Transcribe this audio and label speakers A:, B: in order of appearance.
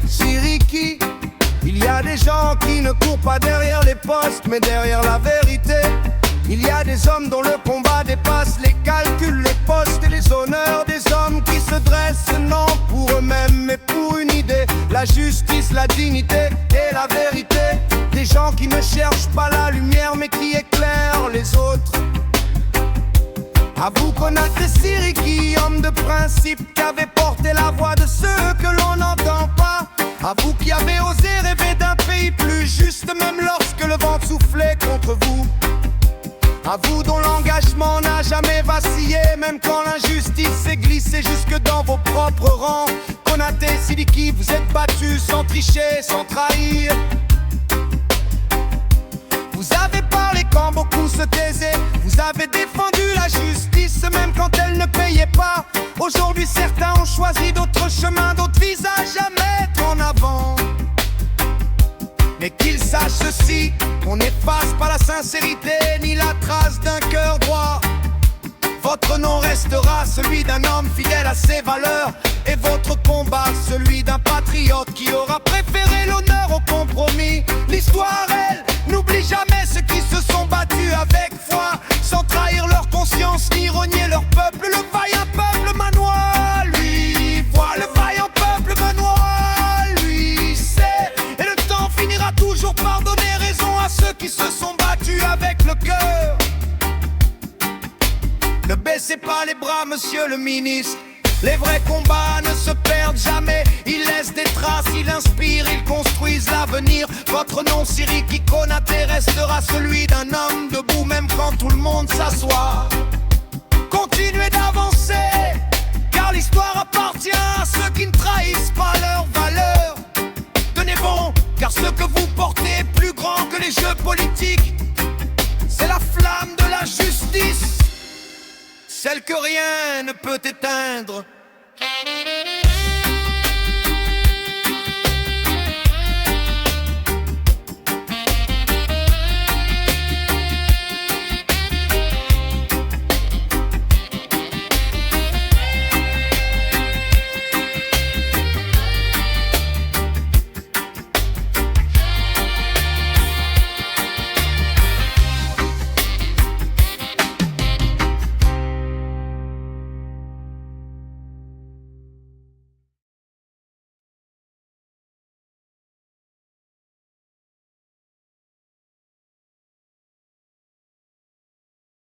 A: Siriki. Il y a des gens qui ne courent pas derrière les postes, mais derrière la vérité. Il y a des hommes dont le combat dépasse les calculs, les postes et les honneurs. Des hommes qui se dressent non pour eux-mêmes, mais pour une idée. La justice, la dignité et la vérité. Des gens qui ne cherchent pas la lumière, mais qui éclairent les autres. À vous Konaté Siriki, homme de principe, qui avait porté la voix de ceux que l'on n'entend pas. À vous qui avez osé rêver d'un pays plus juste, même lorsque le vent soufflait contre vous. À vous dont l'engagement n'a jamais vacillé, même quand l'injustice s'est glissée jusque dans vos propres rangs. Konaté Siriki, vous êtes battus sans tricher, sans trahir. Vous avez parlé quand beaucoup se taisaient. Vous avez défendu la justice même quand elle ne payait pas. Aujourd'hui certains ont choisi d'autres chemins, d'autres visages à mettre en avant. Mais qu'ils sachent ceci, on n'efface pas la sincérité ni la trace d'un cœur droit. Votre nom restera celui d'un homme fidèle à ses valeurs, et votre combat celui d'un patriote qui aura préféré l'honneur au compromis. L'histoire, elle, n'oublie jamais ceux qui se sont battus avec foi, sans trahir leur conscience ni renier leur peuple. Le vaillant peuple manois, lui, voit le vaillant peuple manois, lui, sait. Et le temps finira toujours par donner raison à ceux qui se sont battus avec le cœur. Ne baissez pas les bras, monsieur le ministre. Les vrais combats ne se perdent jamais. Ils laissent des traces, ils inspirent, ils construisent l'avenir. Votre nom Siriki Konaté restera celui d'un homme debout même quand tout le monde s'assoit. Continuez d'avancer, car l'histoire appartient à ceux qui ne trahissent pas leurs valeurs. Tenez bon, car ce que vous portez est plus grand que les jeux politiques. C'est la flamme de la justice, celle que rien ne peut éteindre.